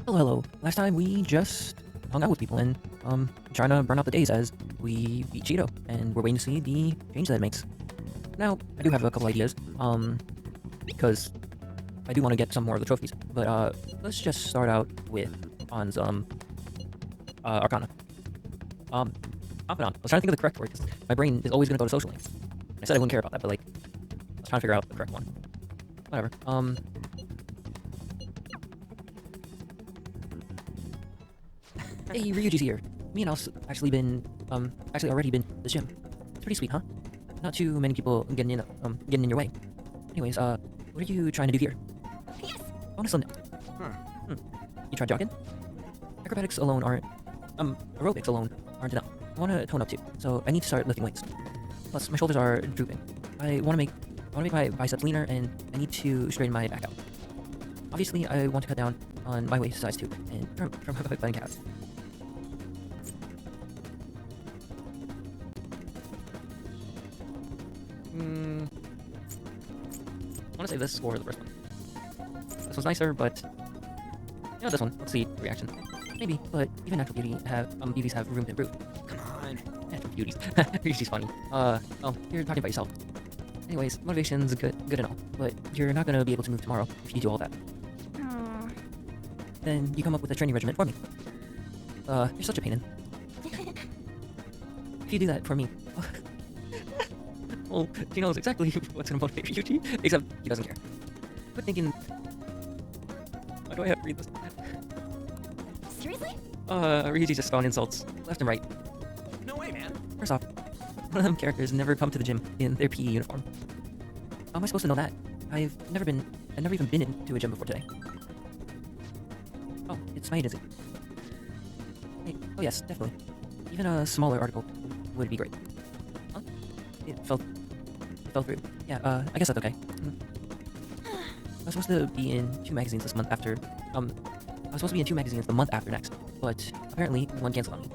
Hello, hello. Last time we just hung out with people and trying to burn out the days as we beat Cheeto, and we're waiting to see the change that it makes. Now, I do have a couple ideas, because I do want to get some more of the trophies. But let's just start out with On's Arcana. Confidant. I was trying to think of the correct word because my brain is always gonna go to social links. I said I wouldn't care about that, but like, I was trying to figure out the correct one. Whatever. Hey, Ryuji's here. Me and Al's actually already been to the gym. It's pretty sweet, huh? Not too many people getting in your way. Anyways, what are you trying to do here? Yes. Honestly, no. You tried jogging? Aerobics alone aren't enough. I want to tone up too, so I need to start lifting weights. Plus, my shoulders are drooping. I want to make my biceps leaner, and I need to straighten my back out. Obviously, I want to cut down on my waist size too, and from button calves. I want to save this for the first one. This one's nicer, but this one. Let's see reaction. Maybe, but even natural beauties have room to improve. Come on. Natural beauties. She's funny. Oh, you're talking about yourself. Anyways, motivation's good and all, but you're not gonna be able to move tomorrow if you do all that. Aww. Then you come up with a training regimen for me. You're such a pain in. If you do that for me, well, he knows exactly what's gonna motivate Ryuji, except he doesn't care. Quit thinking. Why do I have to read this? Seriously? Ryuji just spawned insults left and right. No way, man. First off, one of them characters never come to the gym in their PE uniform. How am I supposed to know that? I've never even been into a gym before today. Oh, it's my agency. Hey, oh yes, definitely. Even a smaller article would be great. Huh? It fell through. Yeah, I guess that's okay. I was supposed to be in 2 magazines this month after, I was supposed to be in 2 magazines the month after next, but apparently one canceled on me.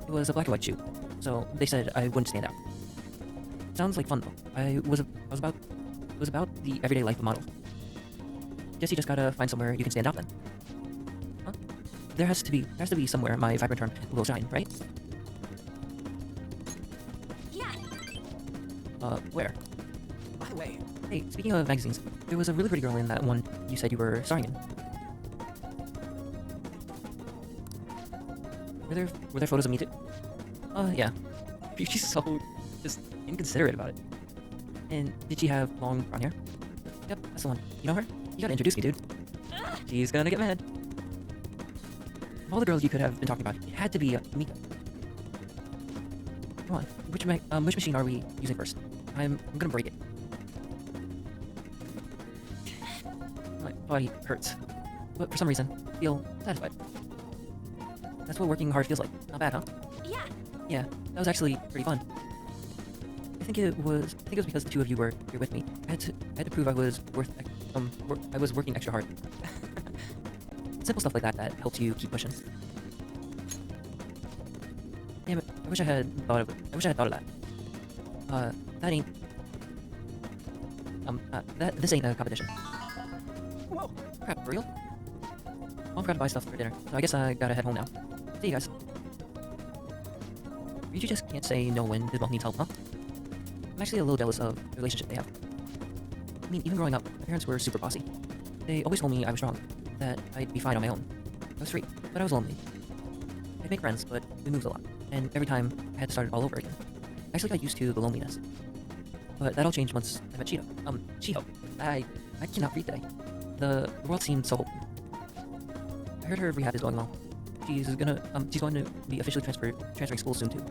It was a black and white shoot, so they said I wouldn't stand out. Sounds like fun though. It was about the everyday life of models. Guess you just gotta find somewhere you can stand out then. Huh? There has to be somewhere my vibrant charm will shine, right? Yeah. Where? By the way, Hey, speaking of magazines, there was a really pretty girl in that one you said you were starring in. Were there photos of me too? Yeah. She's so just inconsiderate about it. And did she have long brown hair? Yep, that's the one. You know her? You gotta introduce me, dude. She's gonna get mad. Of all the girls you could have been talking about, it had to be Mika. Come on, which machine are we using first? I'm gonna break it. My body hurts, but for some reason, I feel satisfied. That's what working hard feels like. Not bad, huh? yeah. Yeah, that was actually pretty fun. I think it was because the two of you were here with me. I had to prove I was working extra hard. Simple stuff like that helps you keep pushing. Damn it! I wish I had thought of that. That ain't. This ain't a competition. Whoa. Crap, for real? Mom forgot to buy stuff for dinner, so I guess I gotta head home now. See you guys. You just can't say no when his mom needs help, huh? I'm actually a little jealous of the relationship they have. I mean, even growing up, my parents were super bossy. They always told me I was strong, that I'd be fine on my own. I was free, but I was lonely. I'd make friends, but we moved a lot, and every time I had to start it all over again. I actually got used to the loneliness. But that all changed once I met Cheeto. Chiho. I cannot read today. The world seemed so hopeful. I heard her rehab is going well. She's going to be officially transferring schools soon too.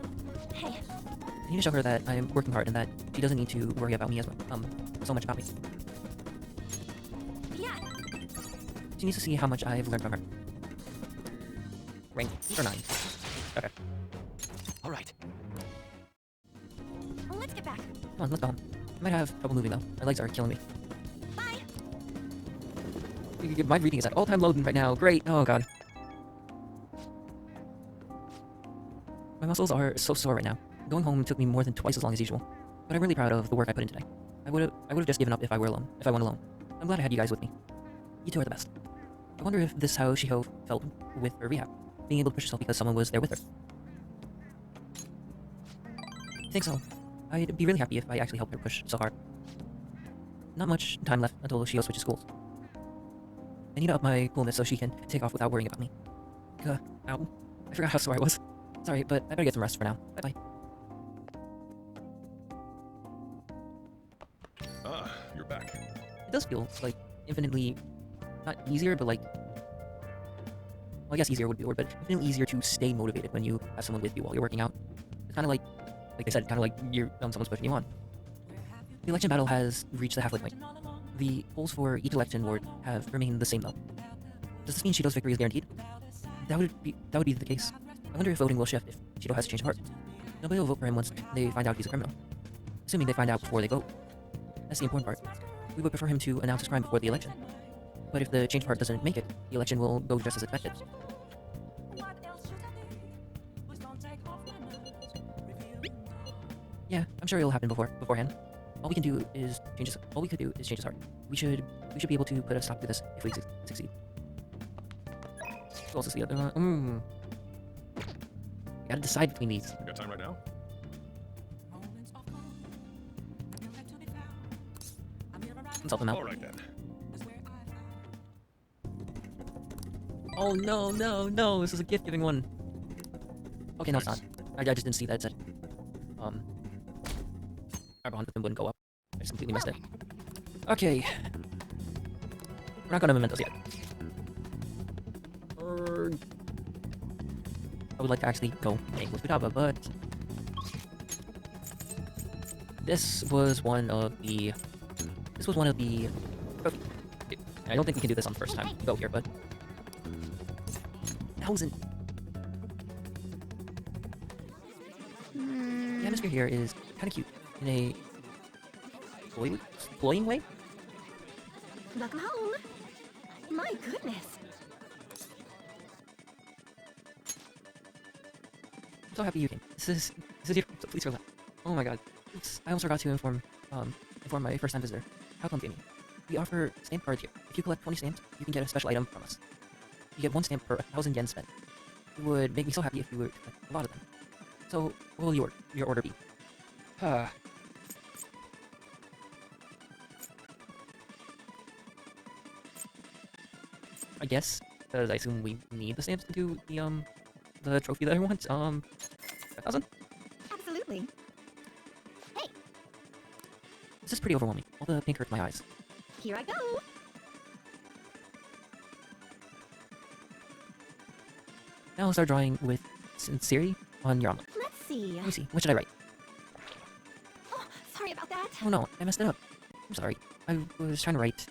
Hey. I need to show her that I am working hard and that she doesn't need to worry about me so much about me. Yeah. She needs to see how much I've learned from her. Rank 8 or 9. Okay. All right. Let's get back. Come on, let's go home. I might have trouble moving though. My legs are killing me. Bye. My reading is at all-time loading right now. Great. Oh god. My muscles are so sore right now. Going home took me more than twice as long as usual. But I'm really proud of the work I put in today. I would have just given up if I went alone. I'm glad I had you guys with me. You two are the best. I wonder if this is how Shiho felt with her rehab, being able to push herself because someone was there with her. I think so. I'd be really happy if I actually helped her push so hard. Not much time left until Shiho switches schools. I need to up my coolness so she can take off without worrying about me. Ow. I forgot how sore I was. Sorry, but I better get some rest for now. Bye-bye. Ah, you're back. It does feel, like, infinitely... not easier, but like... well, I guess easier would be the word, but infinitely easier to stay motivated when you have someone with you while you're working out. It's kind of like I said, kind of like you're someone's pushing you on. The election battle has reached the halfway point. The polls for each election ward have remained the same though. Does this mean Shido's victory is guaranteed? That would be the case. I wonder if voting will shift if Shido has to change of heart. Nobody will vote for him once they find out he's a criminal. Assuming they find out before they vote. That's the important part. We would prefer him to announce his crime before the election. But if the change of heart doesn't make it, the election will go just as expected. Yeah, I'm sure it'll happen beforehand. All we could do is change his heart. We should be able to put a stop to this if we succeed. Who else is the other one? I gotta decide between these. You got time right now? Consult them out. All right then. Oh no! This is a gift giving one. Okay, no, it's not. I just didn't see that it said. Our bond with him wouldn't go up. I just completely missed it. Okay. We're not gonna mementos yet. I would like to actually go make with Futaba, but this was one of the trophy. I don't think we can do this on the first time we go here, but 1,000. The atmosphere here is kind of cute in a cloying way. Welcome home. My goodness. I'm so happy you came. This is your, so please relax. Oh my god. Oops, I almost forgot to inform my first time visitor. How come, Jamie? We offer stamp cards here. If you collect 20 stamps, you can get a special item from us. You get 1 stamp per 1,000 yen spent. It would make me so happy if you would collect a lot of them. So, what will your order be? I guess, because I assume we need the stamps to do the trophy that I want. 1,000? Absolutely. Hey, This is pretty overwhelming. All the pink hurts my eyes. here I go. Now I'll start drawing with sincerity on your omelet. Let's see. Let me see. What should I write? Oh, sorry about that. Oh no, I messed it up. I'm sorry. I was trying to write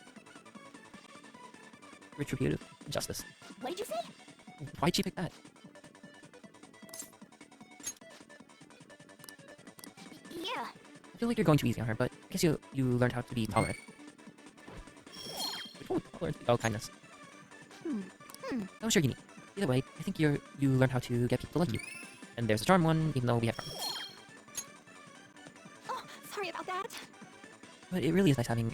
retributive justice. What did you say? Why'd she pick that? Yeah. I feel like you're going too easy on her, but I guess you learned how to be tolerant. Tolerance. Oh, kindness. Oh, sure, you need. Either way, I think you learned how to get people to like you. And there's a charm one, even though we have charm. Oh, sorry about that. But it really is nice having...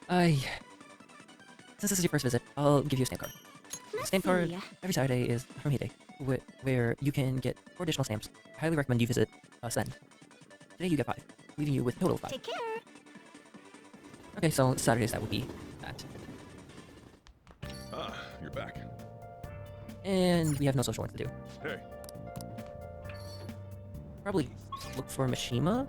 Since this is your first visit, I'll give you a stamp card. Let's Stamp card see. every Saturday is Hermie Day, where you can get 4 additional stamps. I highly recommend you visit us then. Today you get 5, leaving you with a total of 5. Take care. Okay, so Saturdays that would be that. Ah, you're back. And we have no social work to do. Hey, Probably look for Mishima.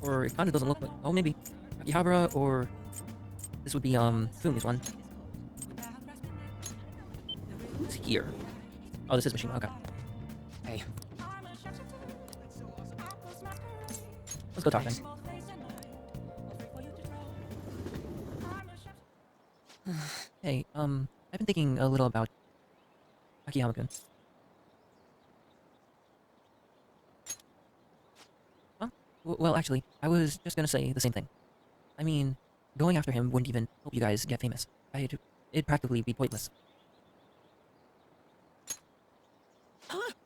Or it kind of doesn't look like... oh, maybe Akihabara, or this would be Fumi's one. Who's here? Oh, this is Mishima. Okay. Hey. Let's go talk then. Hey, I've been thinking a little about Akiyama-kun. Huh? Well, actually, I was just gonna say the same thing. I mean, going after him wouldn't even help you guys get famous. It'd practically be pointless.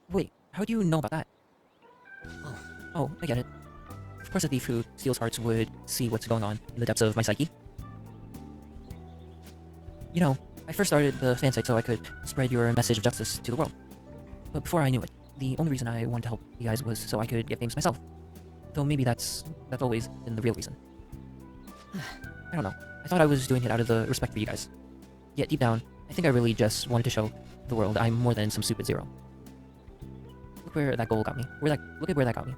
Wait, how do you know about that? Oh, Oh, I get it. Of course a thief who steals hearts would see what's going on in the depths of my psyche. You know, I first started the fan site so I could spread your message of justice to the world. But before I knew it, the only reason I wanted to help you guys was so I could get famous myself. Though maybe that's always been the real reason. I don't know. I thought I was doing it out of the respect for you guys. Yet deep down, I think I really just wanted to show the world I'm more than some stupid zero. Look where that goal got me. Look at where that got me.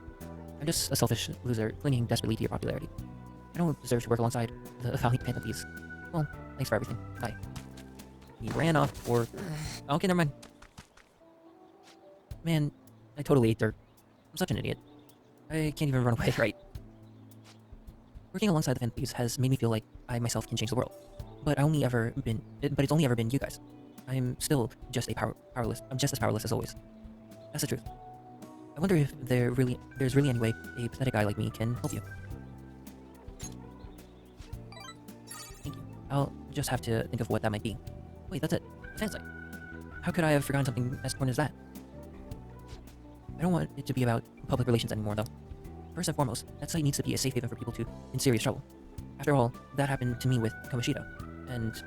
I'm just a selfish loser clinging desperately to your popularity. I don't deserve to work alongside the valiant Phantom Thieves. Well, thanks for everything. Bye. He ran off for... Okay, never mind. Man, I totally ate dirt. I'm such an idiot. I can't even run away, right? Working alongside the Phantom Thieves has made me feel like I myself can change the world. But it's only ever been you guys. I'm still just powerless. I'm just as powerless as always. That's the truth. I wonder if there's really any way a pathetic guy like me can help you. Thank you. I'll just have to think of what that might be. Wait, that's it. The fan site. How could I have forgotten something as important as that? I don't want it to be about public relations anymore, though. First and foremost, that site needs to be a safe haven for people in serious trouble. After all, that happened to me with Kamoshida, and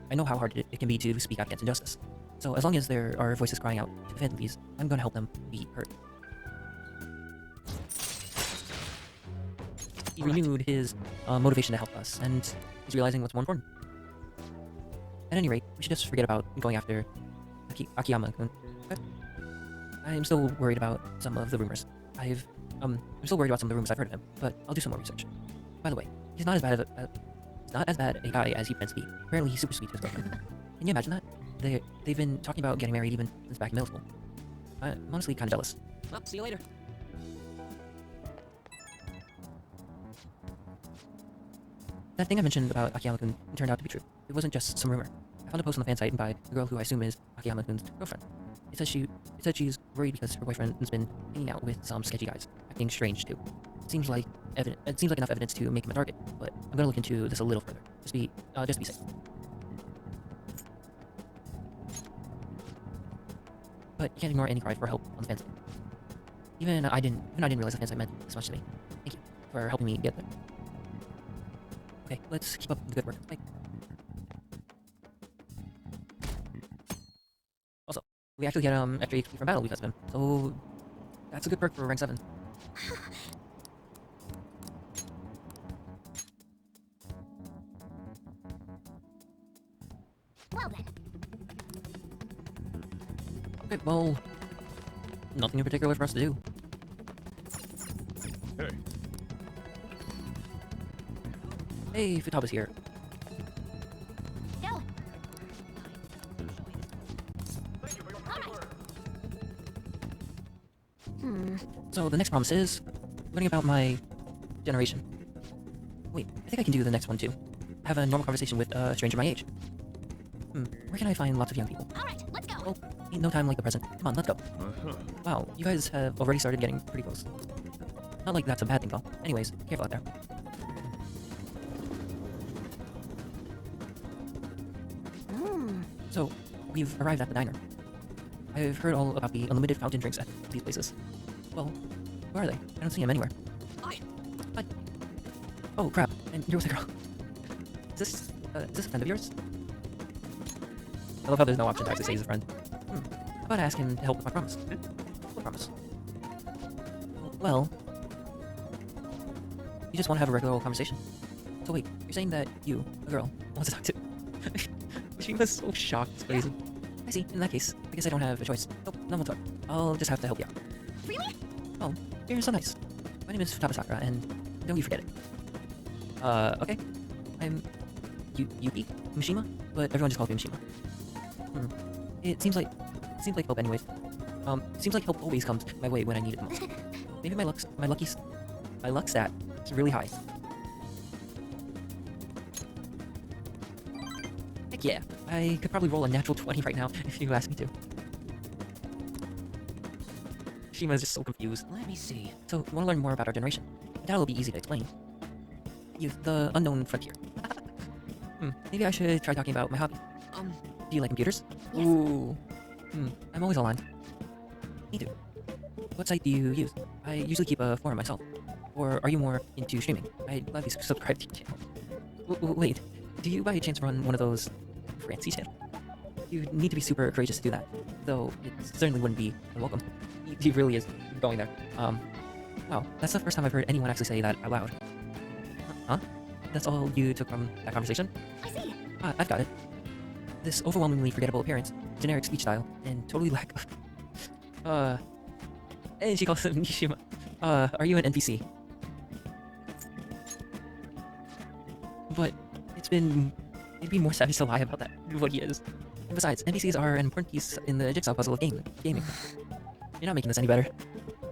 I know how hard it can be to speak out against injustice. So as long as there are voices crying out to defend these, I'm gonna help them be heard. He renewed his motivation to help us, and he's realizing what's more important. At any rate, we should just forget about going after Akiyama-kun. Okay? I'm still worried about some of the rumors. I'm still worried about some of the rumors I've heard of him, but I'll do some more research. By the way, he's not as bad a guy as he pretends to be. Apparently, he's super sweet to his girlfriend. Can you imagine that? They've been talking about getting married even since back in middle school. I'm honestly kind of jealous. Well, see you later. That thing I mentioned about Akiyama-kun turned out to be true. It wasn't just some rumor. I found a post on the fan site by the girl who I assume is Akiyama-kun's girlfriend. It said she's worried because her boyfriend has been hanging out with some sketchy guys, acting strange too. It seems like enough evidence to make him a target, but I'm gonna look into this a little further. Just to be safe. But you can't ignore any cry for help on the fan site. Even I didn't realize the fan site meant this much to me. Thank you for helping me get there. Okay, let's keep up the good work. Bye. Also, we actually get extra HP from battle because of him, so that's a good perk for rank 7. Well then. Okay, well, nothing in particular for us to do. Hey, Hey, Futaba's here. Go. So the next promise is learning about my generation. Wait, I think I can do the next one too. Have a normal conversation with a stranger my age. Where can I find lots of young people? All right, let's go. Well, ain't no time like the present. Come on, let's go. uh-huh. Wow, you guys have already started getting pretty close. Not like that's a bad thing though. Anyways, careful out there. So, we've arrived at the diner. I've heard all about the unlimited fountain drinks at these places. Well, where are they? I don't see them anywhere. Hi. Hi. Oh, crap. And you're with a girl. Is this a friend of yours? I love how there's no option to actually say he's a friend. How about I ask him to help with my promise? What promise? Well... You just want to have a regular old conversation. So wait, you're saying that you, a girl, wants to talk to... She was so shocked. It's crazy. I see. In that case, I guess I don't have a choice. Nope, none will talk. I'll just have to help you out. Really? Oh, you're so nice. My name is Futaba Sakura, and don't you forget it. Okay. I'm... Yuki? Mishima? But everyone just calls me Mishima. It seems like help anyways. It seems like help always comes my way when I need it the most. Maybe my luck stat is really high. Heck yeah, I could probably roll a natural 20 right now if you ask me to. Shima's just so confused. Let me see. So, you want to learn more about our generation? That'll be easy to explain. The unknown frontier. Maybe I should try talking about my hobby. Do you like computers? Yes. Ooh. I'm always online. Me too. what site do you use? I usually keep a forum myself. Or are you more into streaming? I'd gladly subscribe to your channel. Wait, do you by chance run one of those fancy channels? You need to be super courageous to do that, though it certainly wouldn't be unwelcome. He really is going there. Wow, that's the first time I've heard anyone actually say that out loud. Huh? That's all you took from that conversation? I see. I've got it. This overwhelmingly forgettable appearance, generic speech style, and totally lack of... And she calls him Nishima. Are you an NPC? But it'd be more savage to lie about that, what he is. And besides, NPCs are an important piece in the jigsaw puzzle of gaming. You're not making this any better.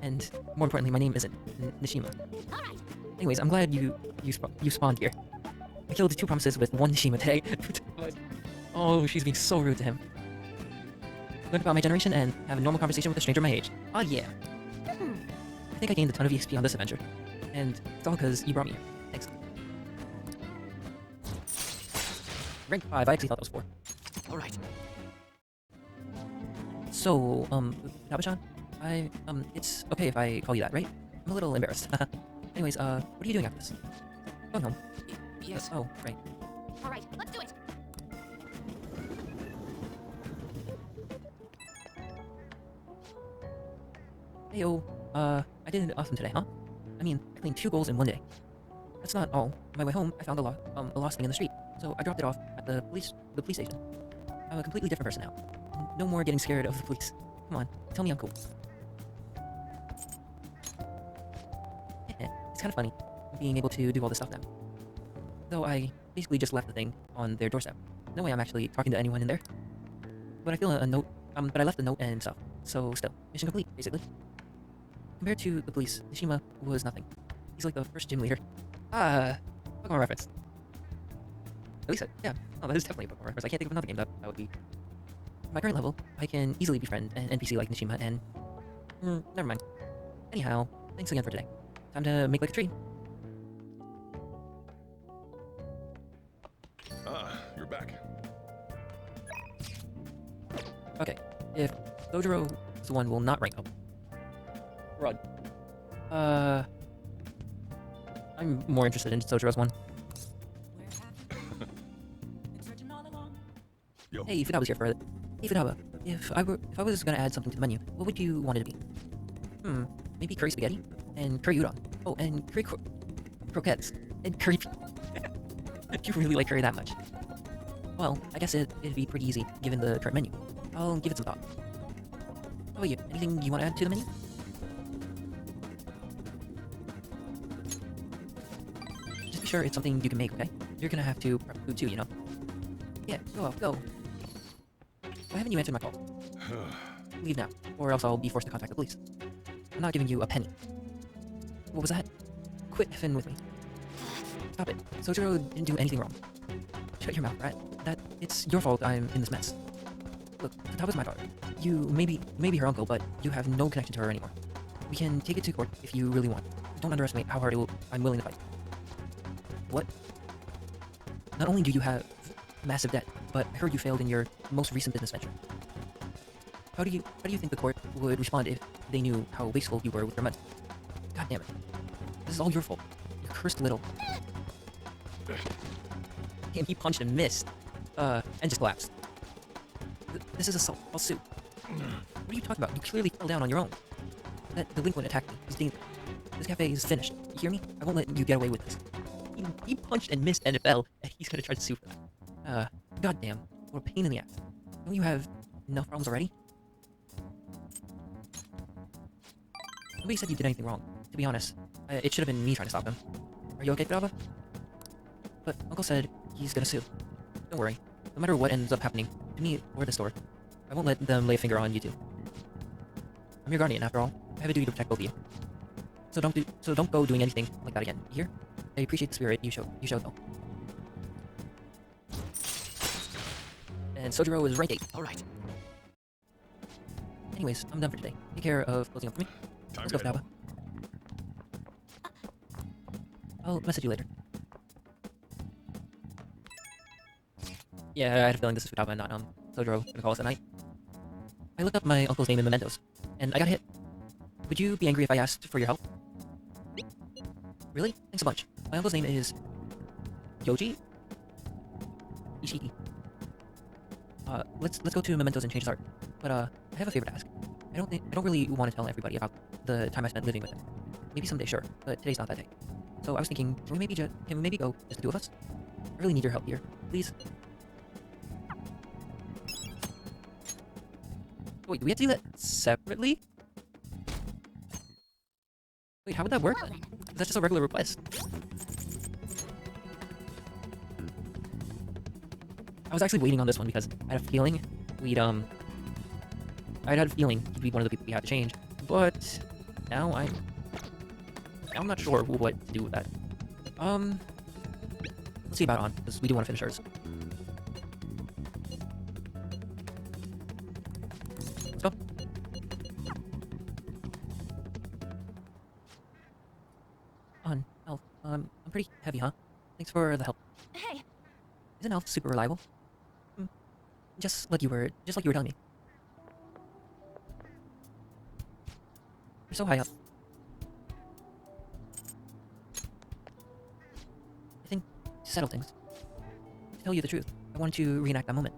And more importantly, my name isn't Nishima. All right. Anyways, I'm glad you spawned here. I killed 2 promises with 1 Nishima today. Oh, she's being so rude to him. Learn about my generation and have a normal conversation with a stranger my age. Oh yeah. I think I gained a ton of EXP on this adventure. And it's all because you brought me here. Thanks. Rank 5, I actually thought that was 4. All right. So, Nabachan? It's okay if I call you that, right? I'm a little embarrassed. Anyways, what are you doing after this? Going home. Yes. Oh, right. All right, let's do it. Heyo, I did awesome today, huh? I mean, I cleaned 2 goals in 1 day. That's not all. On my way home, I found a lost thing in the street, so I dropped it off at the police station. I'm a completely different person now. No more getting scared of the police. Come on, tell me I'm cool. It's kind of funny, being able to do all this stuff now. Though I basically just left the thing on their doorstep. No way I'm actually talking to anyone in there. But I feel a note, but I left a note and stuff. So still, mission complete, basically. Compared to the police, Nishima was nothing. He's like the first gym leader. Pokemon reference. At least, yeah. Oh, that is definitely a Pokemon reference. I can't think of another game that would be. At my current level, I can easily befriend an NPC like Nishima and... never mind. Anyhow, thanks again for today. Time to make like a tree. You're back. Okay, if Dojuro is the one will not rank up. Rod. I'm more interested in Sojiro's one. Yo. Hey, Fudaba's here for it. Hey, Futaba. If I was gonna add something to the menu, what would you want it to be? Maybe curry spaghetti and curry udon. Oh, and curry croquettes and curry. Do you really like curry that much? Well, I guess it'd be pretty easy given the current menu. I'll give it some thought. How about you? Anything you want to add to the menu? Just be sure it's something you can make, okay? You're gonna have to prep food too, you know? Yeah, go. Why haven't you answered my call? Leave now, or else I'll be forced to contact the police. I'm not giving you a penny. What was that? Quit effing with me. Stop it. Sojiro didn't do anything wrong. Shut your mouth, Rat. It's your fault I'm in this mess. Look, Futaba's my daughter. You may be her uncle, but you have no connection to her anymore. We can take it to court if you really want. Don't underestimate how hard I'm willing to fight. What? Not only do you have massive debt, but I heard you failed in your most recent business venture. How do you think the court would respond if they knew how wasteful you were with your money? God damn it. This is all your fault. You cursed little. And he punched and missed. And just collapsed. This is assault. I'll sue. What are you talking about? You clearly fell down on your own. That delinquent attacked me. He's dangerous. This cafe is finished. You hear me? I won't let you get away with this. He punched and missed and it fell, and he's gonna try to sue for that. Goddamn. What a pain in the ass. Don't you have enough problems already? Nobody said you did anything wrong. To be honest, it should have been me trying to stop him. Are you okay, Futaba? But Uncle said he's gonna sue. Don't worry. No matter what ends up happening, to me or the store, I won't let them lay a finger on you two. I'm your guardian, after all. I have a duty to protect both of you. So don't go doing anything like that again. You hear? I appreciate the spirit you showed though. And Sojiro is rank 8. All right. Anyways, I'm done for today. Take care of closing up for me. Time Let's go, to head. Futaba. I'll message you later. Yeah, I had a feeling this is Futaba and not Sojiro gonna call us at night. I looked up my uncle's name in mementos, and I got hit. would you be angry if I asked for your help? Really? Thanks a bunch. My uncle's name is... Yoji? Ishiki. Let's go to Mementos and change his art. But, I have a favor to ask. I don't really want to tell everybody about the time I spent living with him. Maybe someday, sure, but today's not that day. So I was thinking, can we maybe go, just the two of us? I really need your help here. Please? Wait, do we have to do that separately? Wait, how would that work Well then? Is that just a regular request? I was actually waiting on this one because I had a feeling I'd had a feeling he'd be one of the people we had to change, but now I'm not sure what to do with that. Let's see about On, because we do want to finish ours. Let's go. On, Elf, I'm pretty heavy, huh? Thanks for the help. Hey, Isn't Elf super reliable? Hmm. Just like you were telling me. You're so high up. I think, to settle things, to tell you the truth, I wanted to reenact that moment.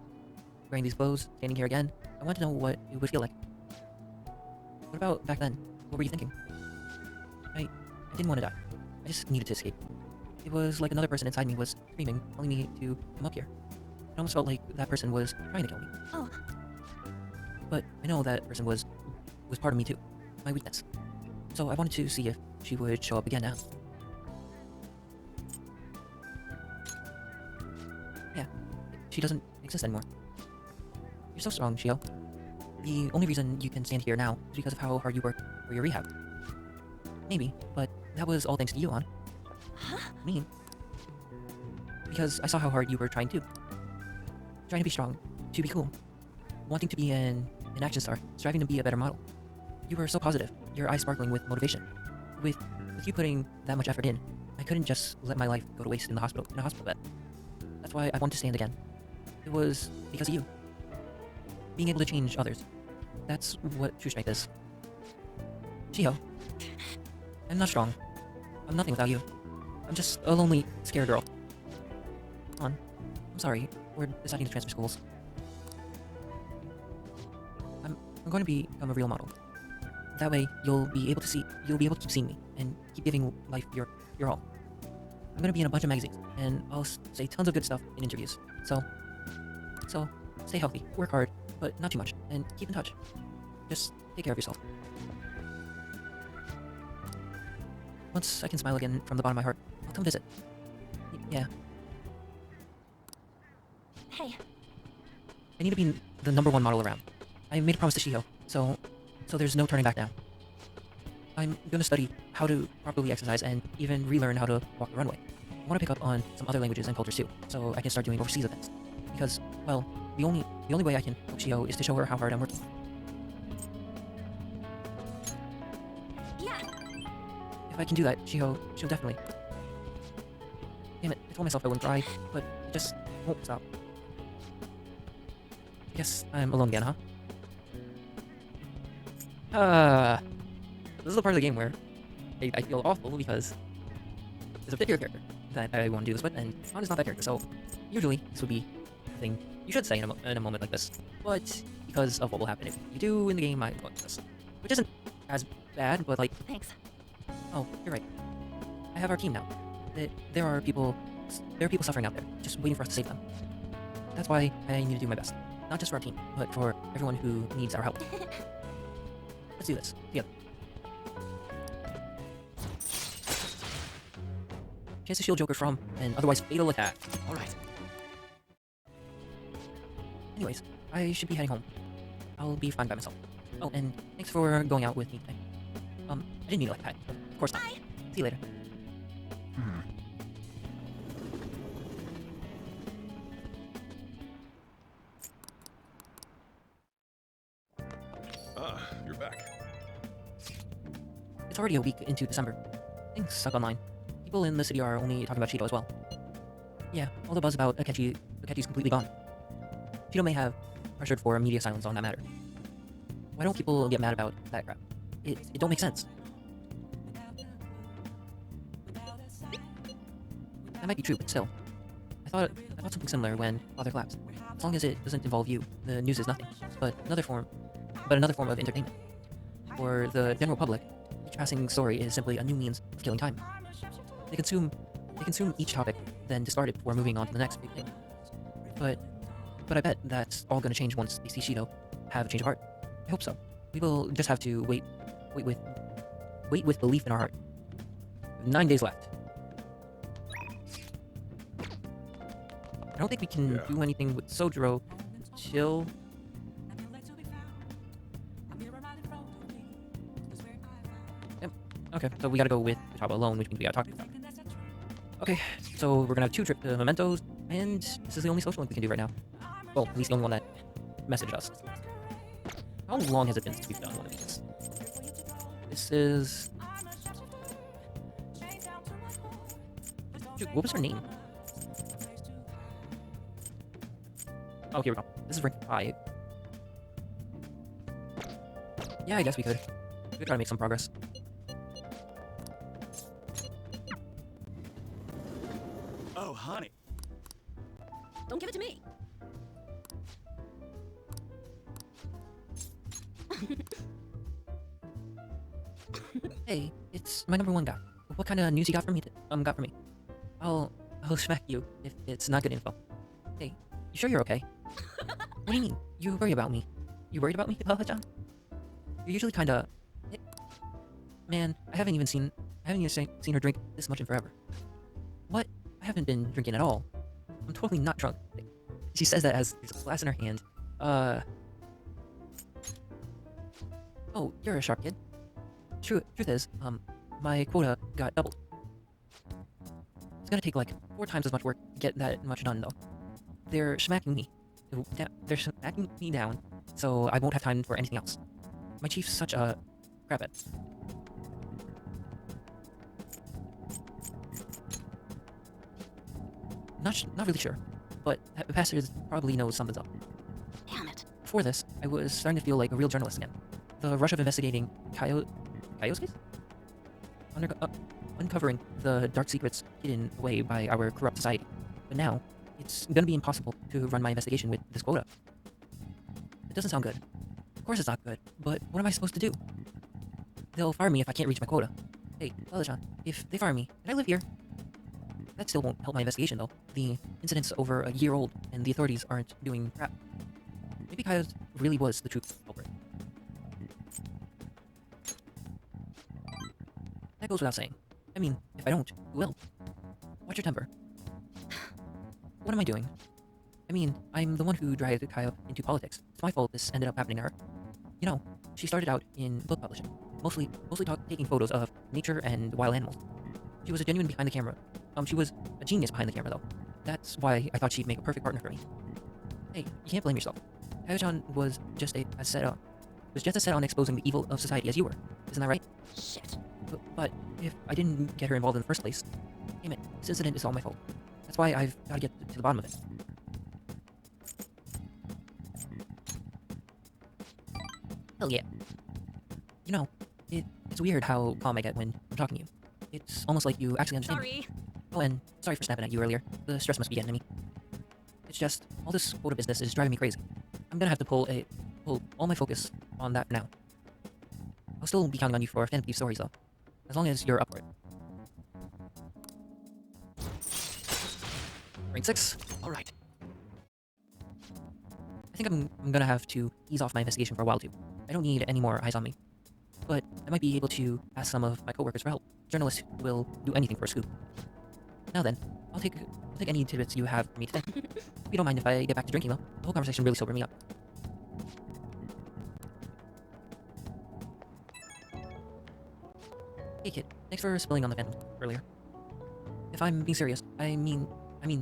Wearing these clothes, standing here again, I wanted to know what it would feel like. What about back then? What were you thinking? I didn't want to die. I just needed to escape. It was like another person inside me was screaming, telling me to come up here. It almost felt like that person was trying to kill me. oh, But I know that person was part of me too. My weakness. So I wanted to see if she would show up again now. Yeah, she doesn't exist anymore. You're so strong, Shio. The only reason you can stand here now is because of how hard you worked for your rehab. Maybe, but that was all thanks to you, On. huh? Me. Because I saw how hard you were trying to. Trying to be strong, to be cool. Wanting to be an action star, striving to be a better model. You were so positive, your eyes sparkling with motivation. With you putting that much effort in, I couldn't just let my life go to waste in a hospital bed. That's why I wanted to stand again. It was because of you. Being able to change others. That's what true strength is. Chiho. I'm not strong. I'm nothing without you. I'm just a lonely, scared girl. On. I'm sorry. We're deciding to transfer schools. I'm going to become a real model. That way, you'll be able to keep seeing me and keep giving life your all. I'm gonna be in a bunch of magazines, and I'll say tons of good stuff in interviews. So stay healthy, work hard, but not too much, and keep in touch. Just take care of yourself. Once I can smile again from the bottom of my heart, I'll come visit. Yeah, Hey, I need to be the #1 model around. I made a promise to Shiho, so there's no turning back now. I'm gonna study how to properly exercise and even relearn how to walk the runway. I want to pick up on some other languages and cultures too, so I can start doing overseas events. Because, well, the only way I can help Shiho is to show her how hard I'm working. yeah, If I can do that, she'll definitely. Damn it, I told myself I wouldn't cry, but it just won't stop. Guess I'm alone again, huh? This is the part of the game where I feel awful because there's a particular character that I want to do this with, and Han is not that character, so usually this would be the thing you should say in a moment like this. But because of what will happen if you do in the game, I'm going to this. Which isn't as bad, but like, thanks. oh, you're right. I have our team now. There are people suffering out there, just waiting for us to save them. That's why I need to do my best. Not just for our team, but for everyone who needs our help. Let's do this, together. Chance to shield Joker from an otherwise fatal attack. Alright. Anyways, I should be heading home. I'll be fine by myself. Oh, and thanks for going out with me today. I didn't mean it like that. Of course not. Bye. See you later. Ah, you're back. It's already a week into December. Things suck online. People in the city are only talking about Cheeto as well. Yeah, all the buzz about Akechi's completely gone. Cheeto may have pressured for media silence on that matter. Why don't people get mad about that crap? it don't make sense. That might be true, but still. I thought something similar when Father collapsed. As long as it doesn't involve you, the news is nothing. But another form of entertainment. For the general public, each passing story is simply a new means of killing time. They consume each topic, then discard it before moving on to the next big thing. But I bet that's all gonna change once they see Shido have a change of heart. I hope so. We will just have to wait with belief in our heart. 9 days left. I don't think we can do anything with Sojiro till... Yep. Okay, so we gotta go with Futaba alone, which means we gotta talk to Futaba. Okay, so we're gonna have 2 mementos, and this is the only social link we can do right now. Well, at least the only one that messaged us. How long has it been since we've done one of these? This is... Dude, what was her name? Oh, here we go. This is rank 5. Yeah, I guess we could. We could try to make some progress. Oh, honey. Don't give it to me. Hey, it's my #1 guy. What kind of news you got for me? I'll smack you if it's not good info. Hey, you sure you're okay? What do you mean? You worry about me? You worried about me, Papa-chan? You're usually kinda... Man, I haven't even seen her drink this much in forever. What? I haven't been drinking at all. I'm totally not drunk. She says that as there's a glass in her hand. Oh, you're a sharp kid. Truth is, my quota got doubled. It's gonna take like 4 times as much work to get that much done, though. They're smacking me. They're smacking me down, so I won't have time for anything else. My chief's such a craphead. Not really sure, but the pastor probably knows something's up. Damn it. Before this, I was starting to feel like a real journalist again. The rush of investigating Kaio's case? Uncovering the dark secrets hidden away by our corrupt society. But now, it's gonna be impossible to run my investigation with this quota. It doesn't sound good. Of course it's not good, but what am I supposed to do? They'll fire me if I can't reach my quota. Hey, Father-chan, if they fire me, and I live here, that still won't help my investigation, though. The incident's over a year old, and the authorities aren't doing crap. Maybe Kaio really was the true culprit. That goes without saying. I mean, if I don't, who will? Watch your temper. What am I doing? I mean, I'm the one who dragged Kaio into politics. It's my fault this ended up happening to her. You know, she started out in book publishing, mostly taking photos of nature and wild animals. She was a genuine behind the camera. She was a genius behind the camera, though. That's why I thought she'd make a perfect partner for me. Hey, you can't blame yourself. Kaio-chan was just as set on exposing the evil of society as you were. Isn't that right? Shit. But if I didn't get her involved in the first place, damn it, this incident is all my fault. That's why I've got to get to the bottom of it. Hell yeah. You know, it's weird how calm I get when I'm talking to you. It's almost like you actually understand me. Sorry. Oh, and sorry for snapping at you earlier. The stress must be getting to me. It's just, all this quota business is driving me crazy. I'm gonna have to pull all my focus on that for now. I'll still be counting on you for Phantom Thief stories, though. As long as you're up for it. Rank 6. Alright. I think I'm gonna have to ease off my investigation for a while, too. I don't need any more eyes on me. But I might be able to ask some of my coworkers for help. Journalists will do anything for a scoop. Now then, I'll take any tidbits you have for me today. If you don't mind if I get back to drinking, though. The whole conversation really sobered me up. Hey kid, thanks for spilling on the Phantom earlier. If I'm being serious, I mean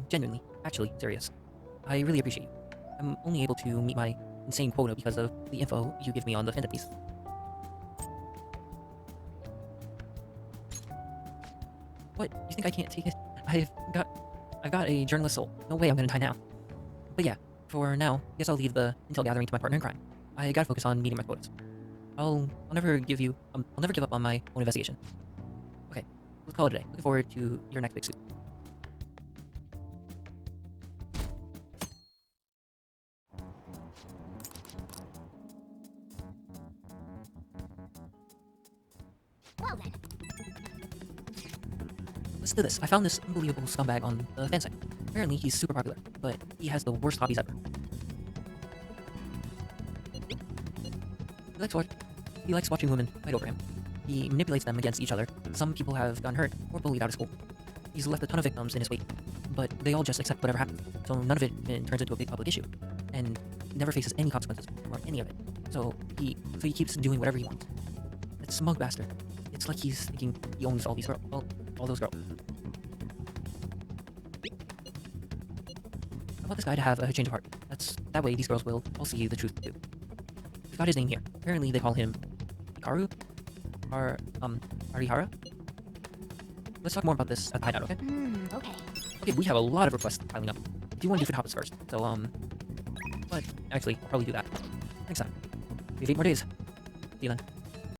genuinely, actually serious. I really appreciate you. I'm only able to meet my insane quota because of the info you give me on the Phantom piece. What? You think I can't take it? I've got a journalist soul. No way I'm gonna die now. But yeah, for now, guess I'll leave the intel gathering to my partner in crime. I gotta focus on meeting my quotas. I'll never give you. I'll never give up on my own investigation. Okay, let's call it a day. Looking forward to your next big suit. Well then. Listen to this. I found this unbelievable scumbag on the fan site. Apparently, he's super popular, but he has the worst hobbies ever. He likes watching women fight over him. He manipulates them against each other. Some people have gotten hurt or bullied out of school. He's left a ton of victims in his wake, but they all just accept whatever happens. So none of it turns into a big public issue, and never faces any consequences for any of it. So he keeps doing whatever he wants. That smug bastard. It's like he's thinking he owns all these girls, all those girls. I want this guy to have a change of heart. That way these girls will all see the truth too. We've got his name here. Apparently they call him Hikaru? Arihara? Let's talk more about this at the hideout, okay? Okay. Okay, we have a lot of requests piling up. I do want to do Fit Hoppers first, so, but actually, I'll probably do that next time. We have 8 more days. See you then.